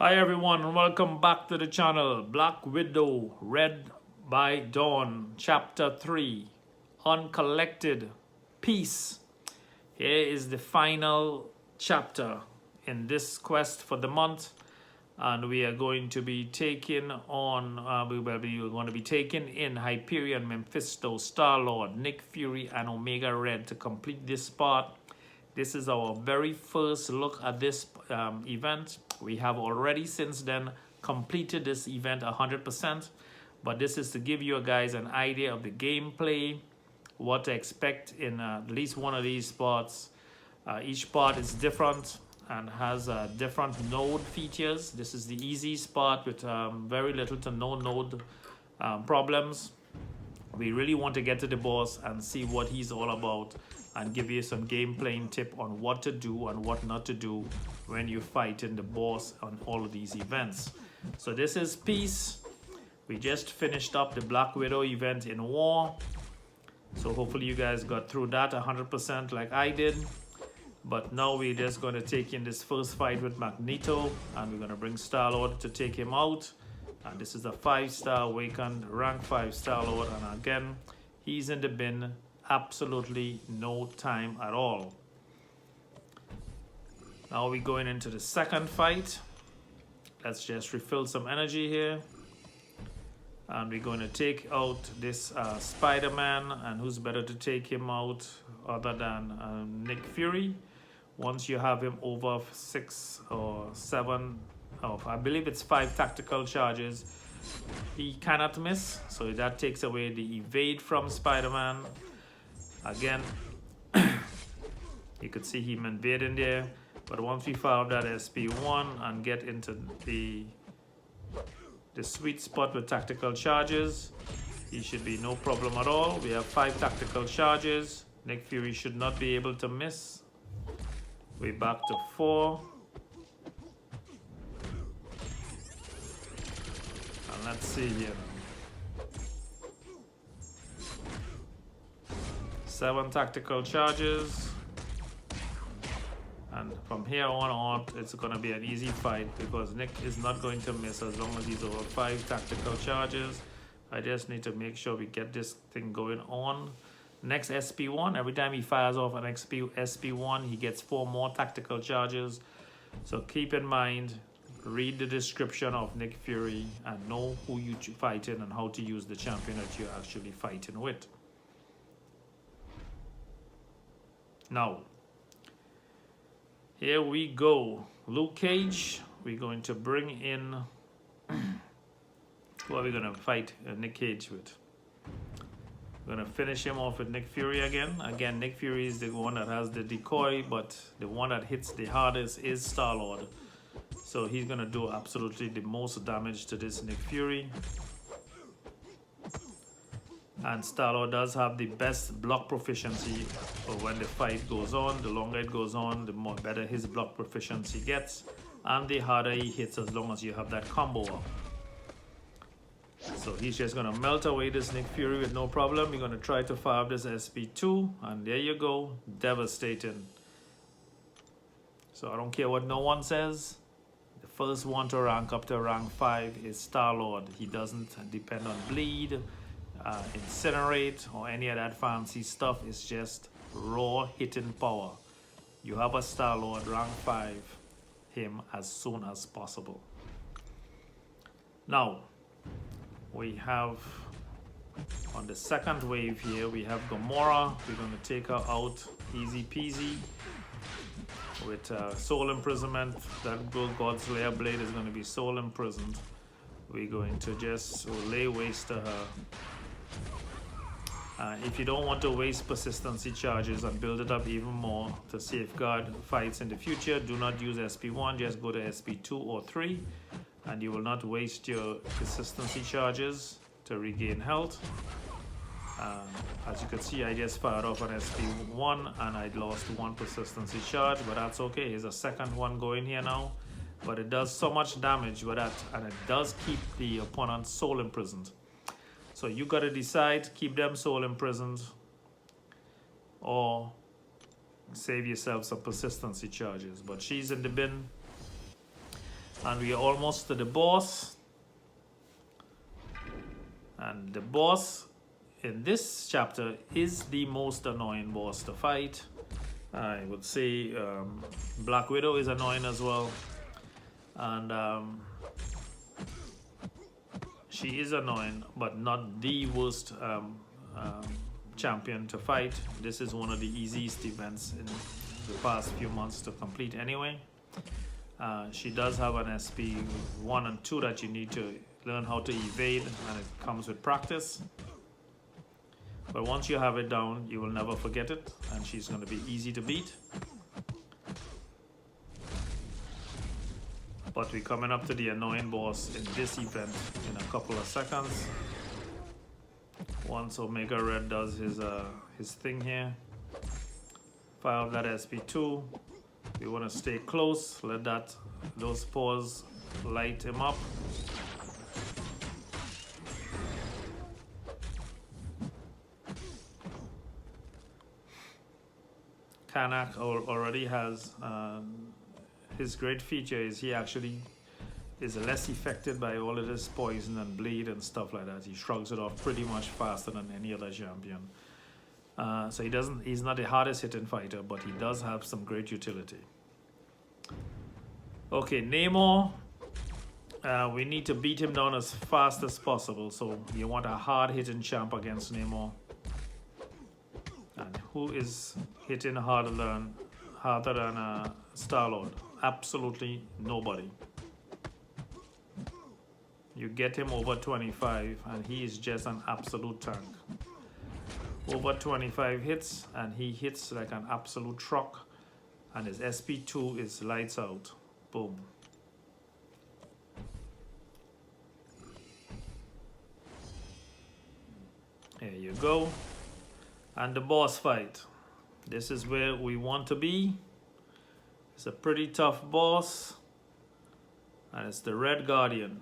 Hi everyone and welcome back to the channel. Black Widow, Red by Dawn, Chapter 3, Uncollected, Peace. Here is the final chapter in this quest for the month, and we are going to be taking on, we're going to be taking in Hyperion, Mephisto, Star-Lord, Nick Fury, and Omega Red to complete this part. This is our very first look at this event. We have already since then completed this event 100%, but this is to give you guys an idea of the gameplay, what to expect in at least one of these spots. Each part is different and has different node features. This is the easy spot with very little to no node problems. We really want to get to the boss and see what he's all about and give you some gameplay tip on what to do and what not to do when you fight in the boss on all of these events. So this is Peace. We just finished up the Black Widow event in War. So hopefully you guys got through that 100% like I did. But now we're just going to take in this first fight with Magneto, and we're going to bring Star-Lord to take him out. And this is a 5-star awakened rank 5 Star-Lord, and again he's in the bin. Absolutely no time at all. Now we're going into the second fight. Let's just refill some energy here, and we're going to take out this Spider-Man, and who's better to take him out other than Nick Fury. Once you have him over 6 or 7 of, I believe it's 5 tactical charges, he cannot miss, so that takes away the evade from Spider-Man. Again, you could see him invading there, but once we fire that SP1 and get into the sweet spot with tactical charges, he should be no problem at all. We have 5 tactical charges. Nick Fury should not be able to miss. We're back to 4. And let's see here. 7 tactical charges, and from here on out it's going to be an easy fight because Nick is not going to miss as long as he's over 5 tactical charges. I just need to make sure we get this thing going on. Next SP1, every time he fires off an SP1 he gets 4 more tactical charges, so keep in mind, read the description of Nick Fury and know who you're fighting and how to use the champion that you're actually fighting with. Now, here we go. Luke Cage, we're going to bring in, what are we going to fight Nick Cage with? We're going to finish him off with Nick Fury again. Again, Nick Fury is the one that has the decoy, but the one that hits the hardest is Star-Lord. So he's going to do absolutely the most damage to this Nick Fury. And Star-Lord does have the best block proficiency when the fight goes on. The longer it goes on, the more better his block proficiency gets, and the harder he hits as long as you have that combo up. So he's just going to melt away this Nick Fury with no problem. You're going to try to fire up this SP2, and there you go. Devastating. So I don't care what no one says. The first one to rank up to rank 5 is Star-Lord. He doesn't depend on bleed, incinerate, or any of that fancy stuff. It's just raw hitting power. You have a Star-Lord rank 5, him as soon as possible. Now we have on the second wave here, we have Gamora. We're going to take her out easy peasy with soul imprisonment. That God Slayer blade is going to be soul imprisoned. We're going to just lay waste to her. If you don't want to waste persistency charges and build it up even more to safeguard fights in the future, do not use SP1, just go to SP2 or 3, and you will not waste your persistency charges to regain health. As you can see, I just fired off an SP1 and I lost 1 persistency charge, but that's okay. There's a second one going here now, but it does so much damage with that, and it does keep the opponent's soul imprisoned. So you got to decide, keep them soul imprisoned or save yourself some persistency charges. But she's in the bin. And we are almost to the boss. And the boss in this chapter is the most annoying boss to fight. I would say Black Widow is annoying as well. And she is annoying, but not the worst champion to fight. This is one of the easiest events in the past few months to complete anyway. She does have an SP 1 and 2 that you need to learn how to evade, and it comes with practice. But once you have it down, you will never forget it, and she's going to be easy to beat. But we're coming up to the annoying boss in this event in a couple of seconds. Once Omega Red does his thing here, fire up that SP2. We want to stay close, let those pores light him up. Kanak already has his great feature is he actually is less affected by all of this poison and bleed and stuff like that. He shrugs it off pretty much faster than any other champion. So he's not the hardest hitting fighter, but he does have some great utility. Okay, Namor, we need to beat him down as fast as possible. So you want a hard hitting champ against Namor. And who is hitting harder than Star-Lord? Absolutely nobody. You get him over 25 and he is just an absolute tank. Over 25 hits and he hits like an absolute truck, and his SP2 is lights out. Boom. There you go. And the boss fight. This is where we want to be. It's a pretty tough boss, and it's the Red Guardian.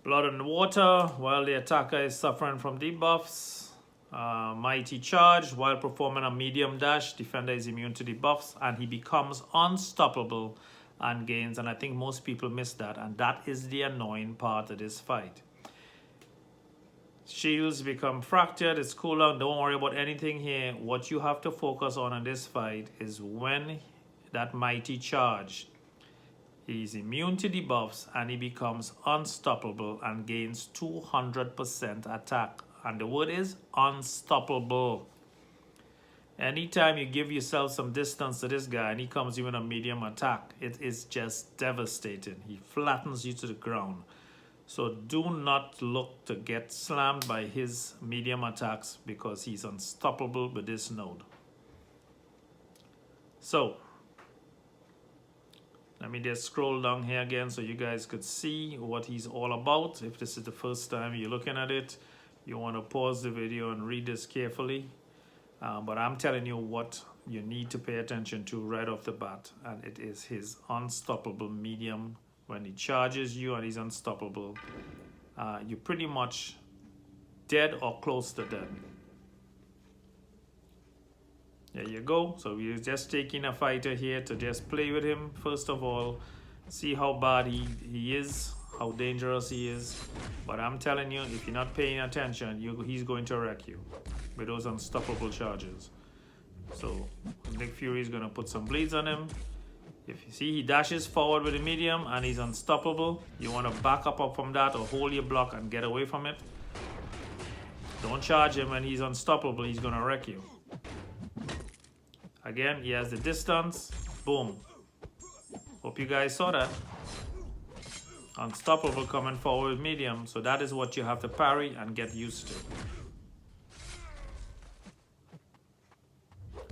Blood and water while the attacker is suffering from debuffs. Mighty charge while performing a medium dash. Defender is immune to debuffs and he becomes unstoppable and gains. And I think most people miss that. And that is the annoying part of this fight. Shields become fractured. It's cooldown. Don't worry about anything here. What you have to focus on in this fight is when that mighty charge. He's immune to debuffs and he becomes unstoppable and gains 200% attack. And the word is unstoppable. Anytime you give yourself some distance to this guy and he comes in a medium attack, it is just devastating. He flattens you to the ground. So do not look to get slammed by his medium attacks because he's unstoppable with this node. So let me just scroll down here again so you guys could see what he's all about. If this is the first time you're looking at it, you want to pause the video and read this carefully. But I'm telling you what you need to pay attention to right off the bat. And it is his unstoppable medium. When he charges you and he's unstoppable, you're pretty much dead or close to dead. There you go. So we're just taking a fighter here to just play with him. First of all, see how bad he is, how dangerous he is. But I'm telling you, if you're not paying attention, he's going to wreck you with those unstoppable charges. So Nick Fury is going to put some bleeds on him. If you see he dashes forward with a medium and he's unstoppable, you want to back up from that or hold your block and get away from it. Don't charge him when he's unstoppable. He's going to wreck you. Again, he has the distance. Boom. Hope you guys saw that. Unstoppable coming forward with medium. So that is what you have to parry and get used to.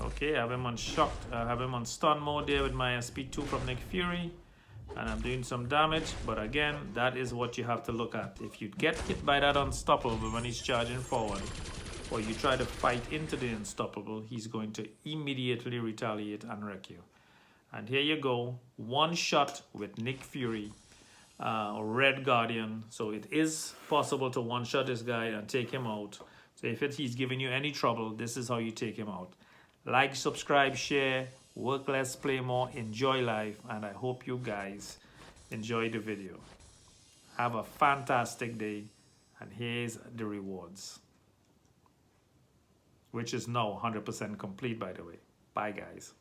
Okay, I have him on shocked. I have him on stun mode there with my SP2 from Nick Fury. And I'm doing some damage. But again, that is what you have to look at. If you get hit by that unstoppable when he's charging forward, or you try to fight into the unstoppable, he's going to immediately retaliate and wreck you. And here you go, one shot with Nick Fury, Red Guardian. So it is possible to one-shot this guy and take him out So if he's giving you any trouble, this is how you take him out. Like, subscribe, share, work less, play more, enjoy life, and I hope you guys enjoy the video. Have a fantastic day, and here's the rewards, which is now 100% complete, by the way. Bye, guys.